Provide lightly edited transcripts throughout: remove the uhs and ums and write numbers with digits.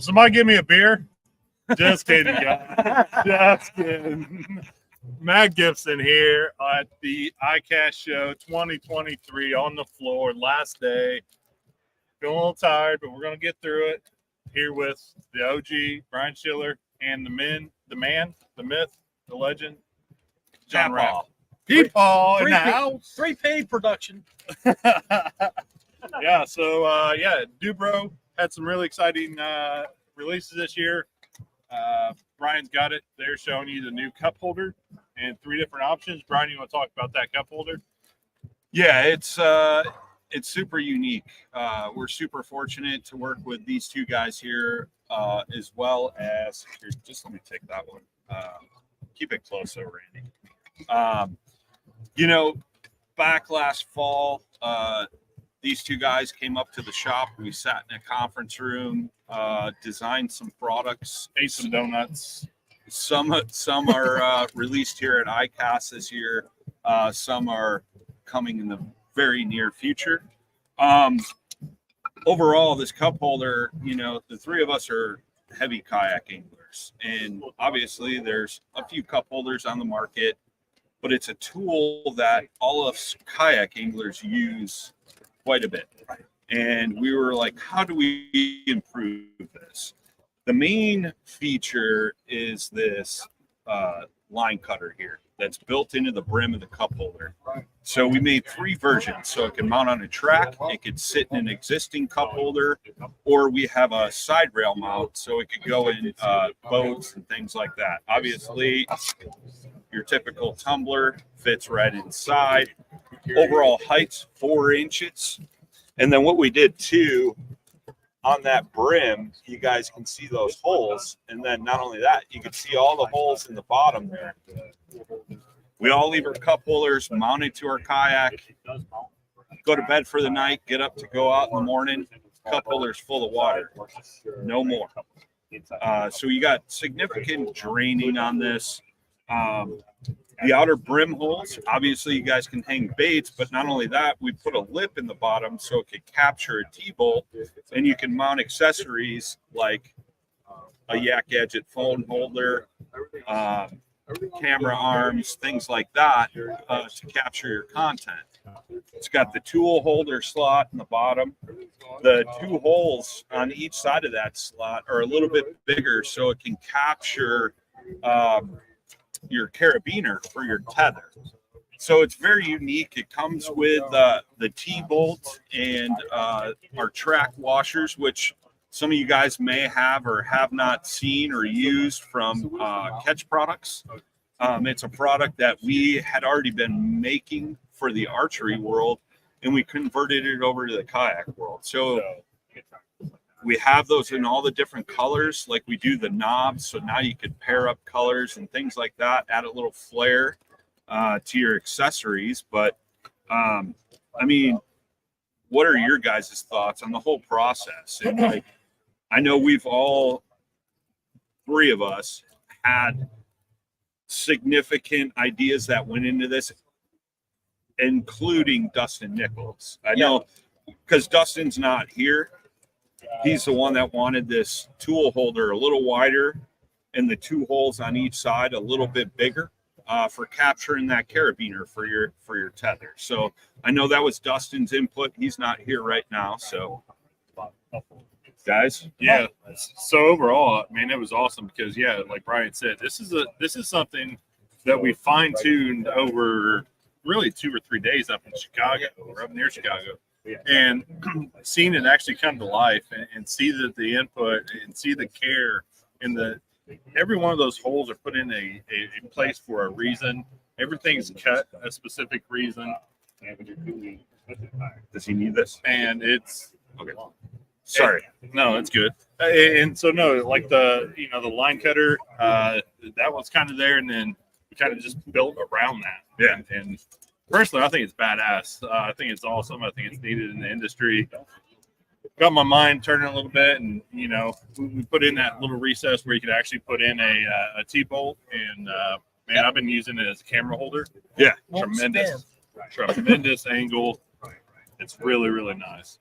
Will somebody give me a beer? Just kidding, guys. Just kidding. Matt Gibson here at the ICast show 2023 on the floor. Last day. Feeling a little tired, but we're going to get through it. Here with the OG, Brian Schiller, and the man, the myth, the legend, John Rapp. Peepaw in the house. 3P production. Yeah, so, Dubro had some really exciting releases this year. Brian's got it. They're showing you the new cup holder and 3 different options. Brian, you want to talk about that cup holder? Yeah, it's super unique. We're super fortunate to work with these 2 guys here, as well as here, just let me take that one. Keep it close, though, Randy. Back last fall, these 2 guys came up to the shop. We sat in a conference room, designed some products, ate some donuts. Some are released here at ICast this year. Some are coming in the very near future. Overall, this cup holder, the 3 of us are heavy kayak anglers, and obviously there's a few cup holders on the market, but it's a tool that all of us kayak anglers use quite a bit. And we were like, how do we improve this? The main feature is this line cutter here that's built into the brim of the cup holder. So we made 3 versions. So it can mount on a track, it could sit in an existing cup holder, or we have a side rail mount so it could go in boats and things like that. Obviously, your typical tumbler fits right inside. Overall height's 4 inches. And then what we did too, on that brim, you guys can see those holes. And then not only that, you can see all the holes in the bottom there. We all leave our cup holders mounted to our kayak, go to bed for the night, get up to go out in the morning, cup holders full of water, no more. So you got significant draining on this. The outer brim holes, obviously you guys can hang baits, but not only that, we put a lip in the bottom so it could capture a T-bolt, and you can mount accessories like a Yak Gadget phone holder, camera arms, things like that to capture your content. It's got the tool holder slot in the bottom. The 2 holes on each side of that slot are a little bit bigger so it can capture your carabiner for your tether. So it's very unique. It comes with the T-bolt and our track washers, which some of you guys may have or have not seen or used from Catch Products. It's a product that we had already been making for the archery world, and we converted it over to the kayak world. So we have those in all the different colors, like we do the knobs. So now you could pair up colors and things like that, add a little flair to your accessories. But what are your guys' thoughts on the whole process? And I know we've all 3 of us had significant ideas that went into this, including Dustin Nichols. I know because Dustin's not here. He's the one that wanted this tool holder a little wider and the 2 holes on each side a little bit bigger for capturing that carabiner for your tether. So I know that was Dustin's input. He's not here right now. So guys, yeah. So overall, it was awesome because like Brian said, this is something that we fine-tuned over really 2 or 3 days up in Chicago or up near Chicago. And seeing it actually come to life and see that the input and see the care and every one of those holes are put in a place for a reason. Everything's cut a specific reason. Does he need this? And it's okay. Sorry. No, it's good. And so like the line cutter, that was kind of there, and then we kind of just built around that. Yeah. And personally, I think it's badass. I think it's awesome. I think it's needed in the industry. Got my mind turning a little bit, and we put in that little recess where you could actually put in a T-bolt, and man, I've been using it as a camera holder. Yeah, tremendous angle. It's really, really nice.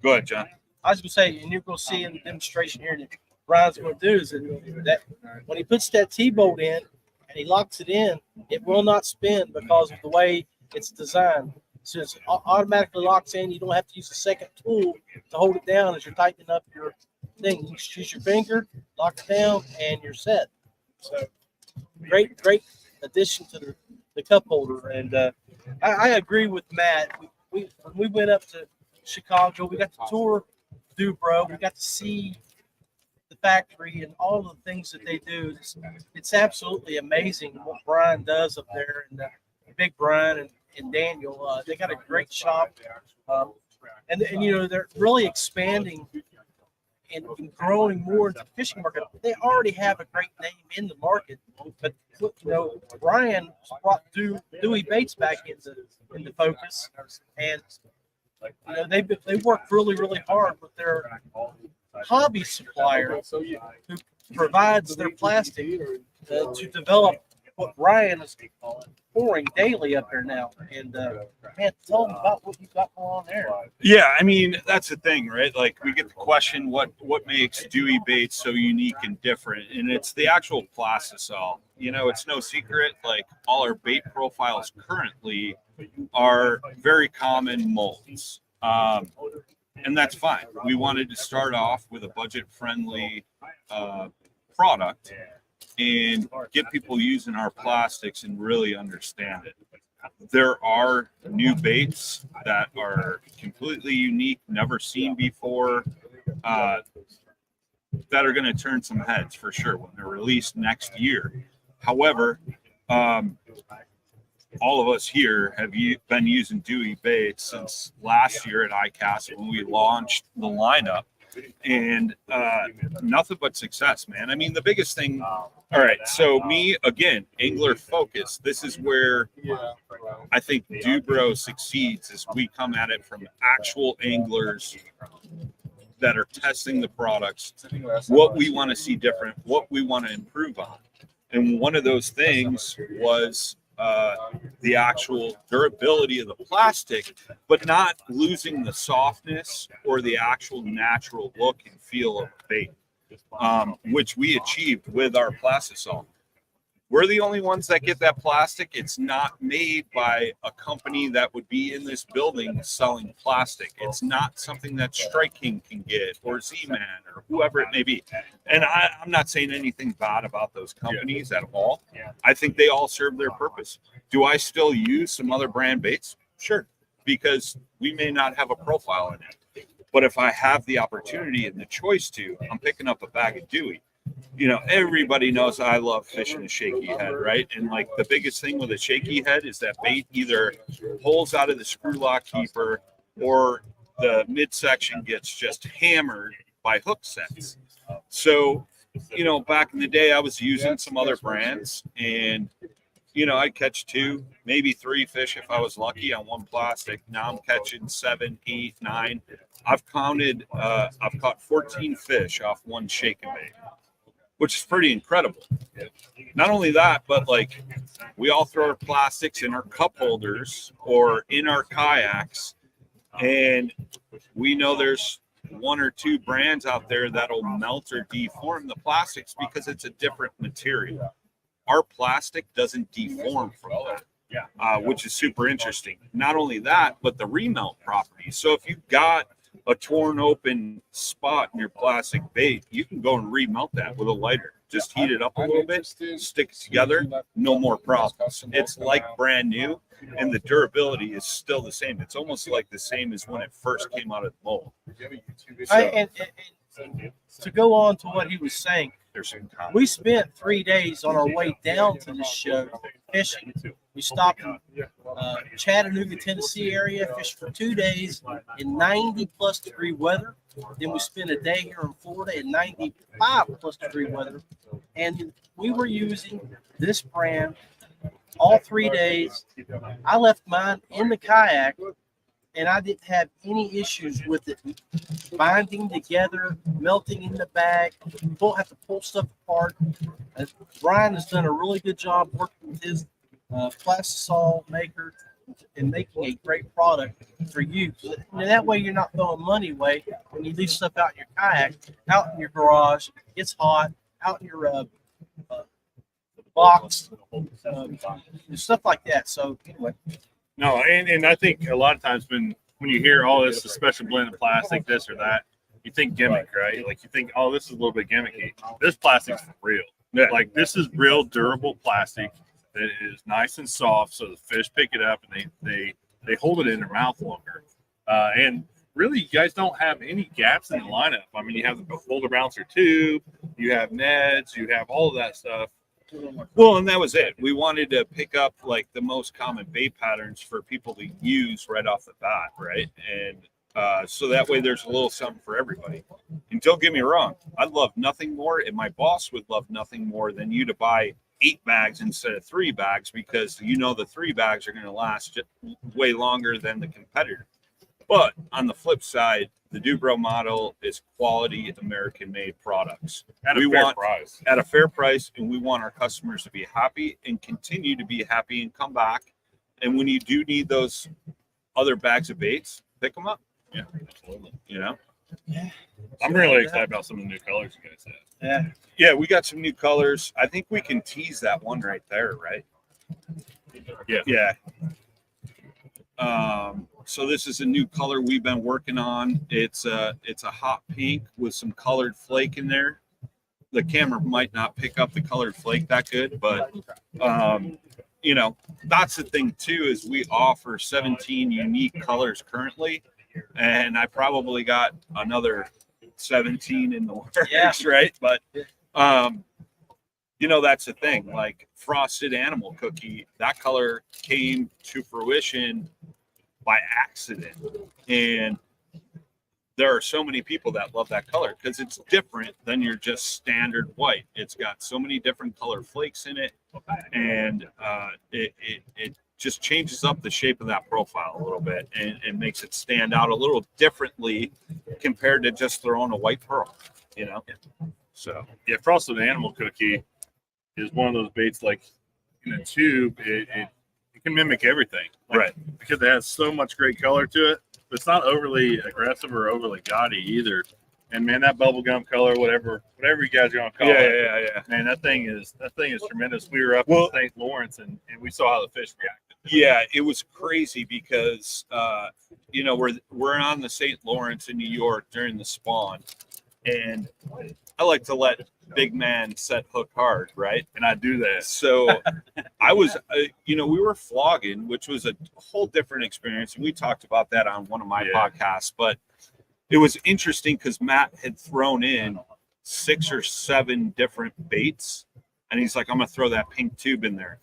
Go ahead, John. I was gonna say, and you're gonna see in the demonstration here that Brian's gonna do is that when he puts that T-bolt in and he locks it in, it will not spin because of the way it's designed. So it automatically locks in. You don't have to use a second tool to hold it down as you're tightening up your thing. You just use your finger, lock it down, and you're set. So great addition to the cup holder. And I agree with Matt. When we went up to Chicago, we got to tour Dubro. We got to see the factory and all the things that they do. It's absolutely amazing what Brian does up there, and Big Brian and Daniel. They got a great shop, and you know they're really expanding and growing more into the fishing market. They already have a great name in the market, but you know Brian brought Dewey Baits back into focus, and you know they work really hard with their hobby supplier who provides their plastic to develop what Ryan is pouring daily up there now. And man, tell them about what you've got going on there. Yeah, I mean that's the thing, right? Like we get the question, what makes Dewey Baits so unique and different, and it's the actual plastisol. You know, it's no secret. Like all our bait profiles currently are very common molds. And that's fine. We wanted to start off with a budget-friendly product and get people using our plastics and really understand it. There are new baits that are completely unique, never seen before, that are going to turn some heads for sure when they're released next year. However, all of us here have been using Dewey Baits since last year at ICast when we launched the lineup, and nothing but success, man. I mean, the biggest thing. All right, so me again, angler focus. This is where I think Dubro succeeds. Is we come at it from actual anglers that are testing the products, what we want to see different, what we want to improve on, and one of those things was the actual durability of the plastic, but not losing the softness or the actual natural look and feel of the bait, which we achieved with our plastisol. We're the only ones that get that plastic. It's not made by a company that would be in this building selling plastic. It's not something that Strike King can get or Z-Man or whoever it may be. And I'm not saying anything bad about those companies at all. I think they all serve their purpose. Do I still use some other brand baits? Sure, because we may not have a profile in it. But if I have the opportunity and the choice to, I'm picking up a bag of Dewey. You know, everybody knows I love fishing a shaky head, right? And like the biggest thing with a shaky head is that bait either pulls out of the screw lock keeper or the midsection gets just hammered by hook sets. So, you know, back in the day, I was using some other brands, and you know, I'd catch 2, maybe 3 fish if I was lucky on one plastic. Now I'm catching 7, 8, 9. I've caught 14 fish off one shaking bait, which is pretty incredible. Not only that, but like we all throw our plastics in our cup holders or in our kayaks, and we know there's 1 or 2 brands out there that'll melt or deform the plastics because it's a different material. Our plastic doesn't deform from that, which is super interesting. Not only that, but the remelt properties. So if you've got a torn open spot in your plastic bait, you can go and remelt that with a lighter. Just heat it up a little bit, stick it together, no more problems. It's like brand new, and the durability is still the same. It's almost like the same as when it first came out of the mold. And to go on to what he was saying, we spent 3 days on our way down to the show fishing. We stopped in Chattanooga, Tennessee area, fished for 2 days in 90+ degree weather. Then we spent a day here in Florida in 95+ degree weather. And we were using this brand all 3 days. I left mine in the kayak, and I didn't have any issues with it binding together, melting in the bag. You don't have to pull stuff apart. Brian has done a really good job working with his plastisol maker in making a great product for you. And that way you're not throwing money away when you leave stuff out in your kayak, out in your garage, it's hot, out in your box, stuff like that. So anyway. No, and I think a lot of times when you hear, oh, this is a special blend of plastic, this or that, you think gimmick, right? Like you think, oh, this is a little bit gimmicky. This plastic's real. Yeah. Like this is real durable plastic that is nice and soft, so the fish pick it up and they hold it in their mouth longer. And really, you guys don't have any gaps in the lineup. I mean, you have the Boulder Bouncer 2, you have Neds, you have all of that stuff. Well, and that was it. We wanted to pick up like the most common bait patterns for people to use right off the bat, right? And so that way there's a little something for everybody. And don't get me wrong, I'd love nothing more, and my boss would love nothing more than you to buy 8 bags instead of 3 bags, because you know the 3 bags are going to last way longer than the competitor. But on the flip side, the Dubro model is quality American-made products. At a fair price. At a fair price, and we want our customers to be happy and continue to be happy and come back. And when you do need those other bags of baits, pick them up. Yeah, absolutely. You know? Yeah. I'm really excited about some of the new colors you guys have. Yeah. Yeah, we got some new colors. I think we can tease that one right there, right? Yeah. Yeah. So this is a new color we've been working on. It's a hot pink with some colored flake in there. The camera might not pick up the colored flake that good, but you know, that's the thing too, is we offer 17 unique colors currently, and I probably got another 17 in the works, Yeah. right? But you know, that's the thing. Like frosted animal cookie, that color came to fruition by accident, and there are so many people that love that color because it's different than your just standard white. It's got so many different color flakes in it, and it just changes up the shape of that profile a little bit and makes it stand out a little differently compared to just throwing a white pearl, you know? So Yeah, frosted animal cookie is one of those baits, like in a tube, it can mimic everything. Like, right. Because it has so much great color to it, but it's not overly aggressive or overly gaudy either. And man, that bubblegum color, whatever you guys are gonna call it. Yeah. Man, that thing is tremendous. We were up in St. Lawrence and we saw how the fish reacted. Yeah, it was crazy because you know, we're on the St. Lawrence in New York during the spawn, and I like to let big man set hook hard, right? And I do that. So I was, you know, we were flogging, which was a whole different experience. And we talked about that on one of my podcasts, but it was interesting because Matt had thrown in 6 or 7 different baits. And he's like, I'm going to throw that pink tube in there.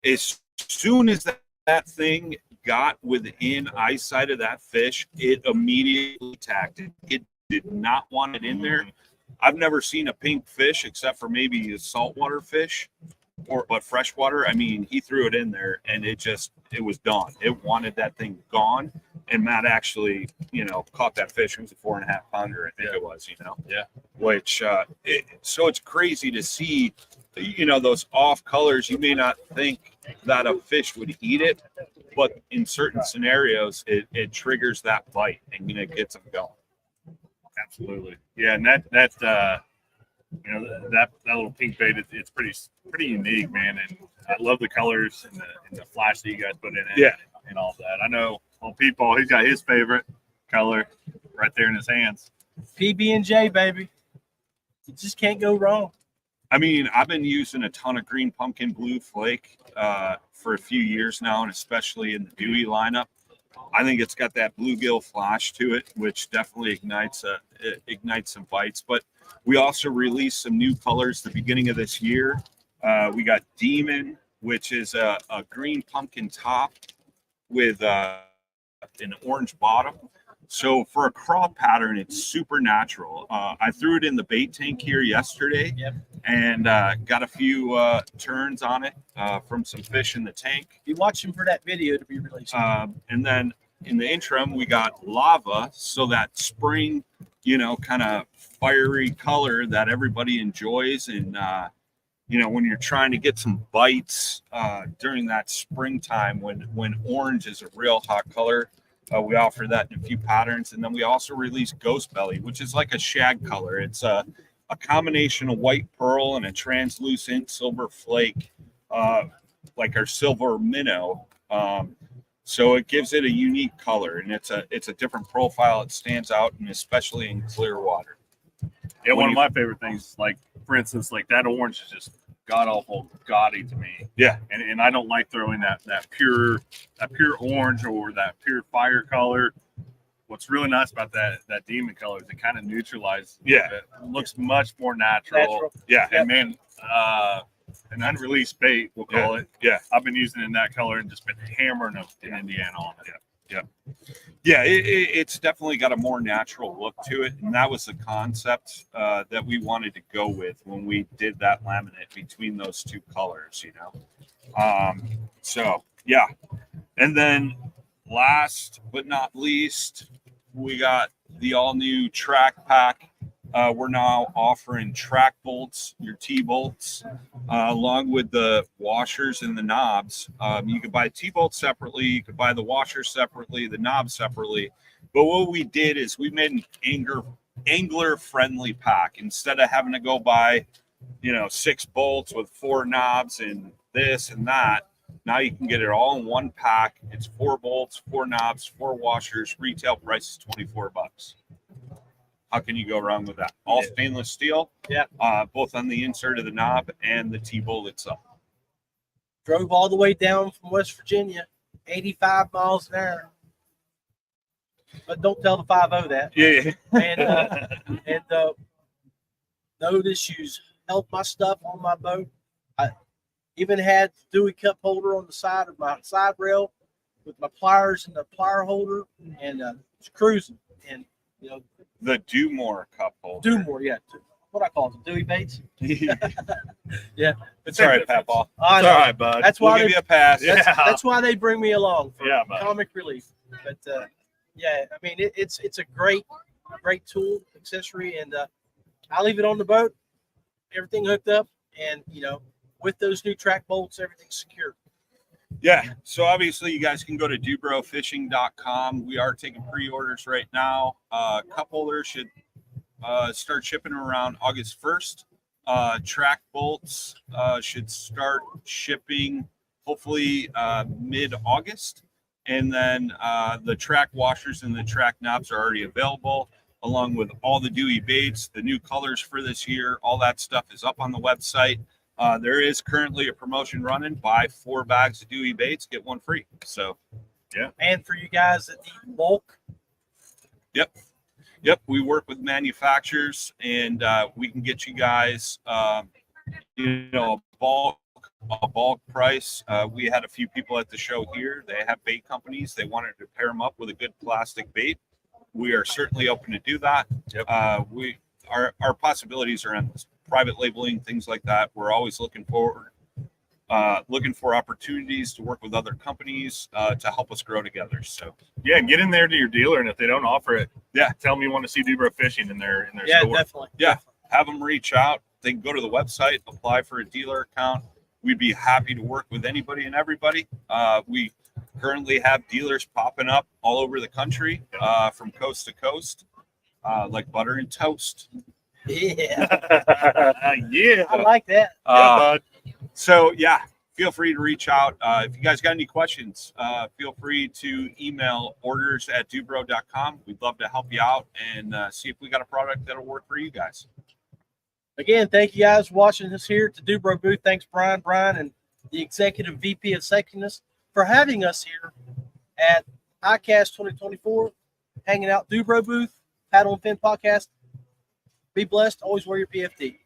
As soon as that thing got within eyesight of that fish, it immediately attacked it. It did not want it in there. I've never seen a pink fish except for maybe a saltwater fish, but freshwater. I mean, he threw it in there and it was done. It wanted that thing gone. And Matt actually, you know, caught that fish. It was a 4.5 pounder, I think it was, you know. Yeah. Which, so it's crazy to see, you know, those off colors. You may not think that a fish would eat it, but in certain scenarios, it triggers that bite and it gets them going. Absolutely. Yeah, and that's you know, that little pink bait, it's pretty unique, man. And I love the colors and the flash that you guys put in it. Yeah. And all that. I know old Peepaw, he's got his favorite color right there in his hands. PB&J, baby. You just can't go wrong. I mean, I've been using a ton of green pumpkin blue flake for a few years now, and especially in the Dewey lineup. I think it's got that bluegill flash to it, which definitely ignites some bites. But we also released some new colors the beginning of this year. We got Demon, which is a green pumpkin top with an orange bottom. So for a craw pattern, it's super natural. I threw it in the bait tank here yesterday, and got a few turns on it from some fish in the tank. Be watching for that video to be released. And then in the interim, we got Lava, so that spring, you know, kind of fiery color that everybody enjoys. And when you're trying to get some bites during that springtime when orange is a real hot color. We offer that in a few patterns. And then we also release Ghost Belly, which is like a shag color. It's a combination of white pearl and a translucent silver flake, like our silver minnow. So it gives it a unique color, and it's a different profile. It stands out, and especially in clear water. Yeah, one of my favorite things, like for instance, like that orange is just god awful gaudy to me. Yeah, and I don't like throwing that pure orange or that pure fire color. What's really nice about that demon color is it kind of neutralizes. Yeah, it looks much more natural. Yeah, and man, an unreleased bait, we'll call it. Yeah, I've been using it in that color and just been hammering them in Indiana on it. Yeah, it's definitely got a more natural look to it, and that was the concept that we wanted to go with when we did that laminate between those two colors, So yeah, and then last but not least, we got the all-new track pack. We're now offering track bolts, your T-bolts, along with the washers and the knobs. You could buy T-bolts separately. You could buy the washers separately, the knobs separately. But what we did is we made an angler-friendly pack. Instead of having to go buy, 6 bolts with 4 knobs and this and that, now you can get it all in one pack. It's 4 bolts, 4 knobs, 4 washers. Retail price is $24. How can you go wrong with that? All stainless steel. Yeah. Both on the insert of the knob and the T-bolt itself. Drove all the way down from West Virginia, 85 miles an hour. But don't tell the 5-0 that. Yeah. And no issues. Held my stuff on my boat. I even had the Dewey cup holder on the side of my side rail with my pliers and the plier holder, and was cruising. And the Do More cup holder. Do More, yeah. What I call it, Dewey baits. Yeah, it's all right, Pat Paul. It's all right, bud. That's why we'll give you a pass. That's why they bring me along for bud. comic relief. But I mean, it's a great tool accessory, and I leave it on the boat, everything hooked up, and with those new track bolts, everything's secure. Yeah, so obviously you guys can go to dubrofishing.com. We are taking pre-orders right now. Cup holders should start shipping around August 1st. Track bolts should start shipping hopefully mid-August. And then the track washers and the track knobs are already available, along with all the Dewey baits, the new colors for this year. All that stuff is up on the website. There is currently a promotion running. Buy 4 bags of Dewey baits, get 1 free. So, yeah. And for you guys that need bulk. Yep. We work with manufacturers, and we can get you guys, a bulk price. We had a few people at the show here. They have bait companies. They wanted to pair them up with a good plastic bait. We are certainly open to do that. Yep. Our possibilities are endless. Private labeling, things like that. We're always looking for opportunities to work with other companies to help us grow together. So yeah, get in there to your dealer, and if they don't offer it, tell them you want to see Dubro Fishing in their store. Definitely. Yeah, have them reach out. They can go to the website, apply for a dealer account. We'd be happy to work with anybody and everybody. We currently have dealers popping up all over the country, from coast to coast, like butter and toast. Yeah. Yeah. I like that. Bud. So, feel free to reach out. If you guys got any questions, feel free to email orders@dubro.com. We'd love to help you out and see if we got a product that'll work for you guys. Again, thank you guys for watching us here at the Dubro booth. Thanks, Brian, and the Executive VP of Safetiness for having us here at ICast 2024, hanging out Dubro booth, Paddle and Fin podcast. Be blessed. Always wear your PFD.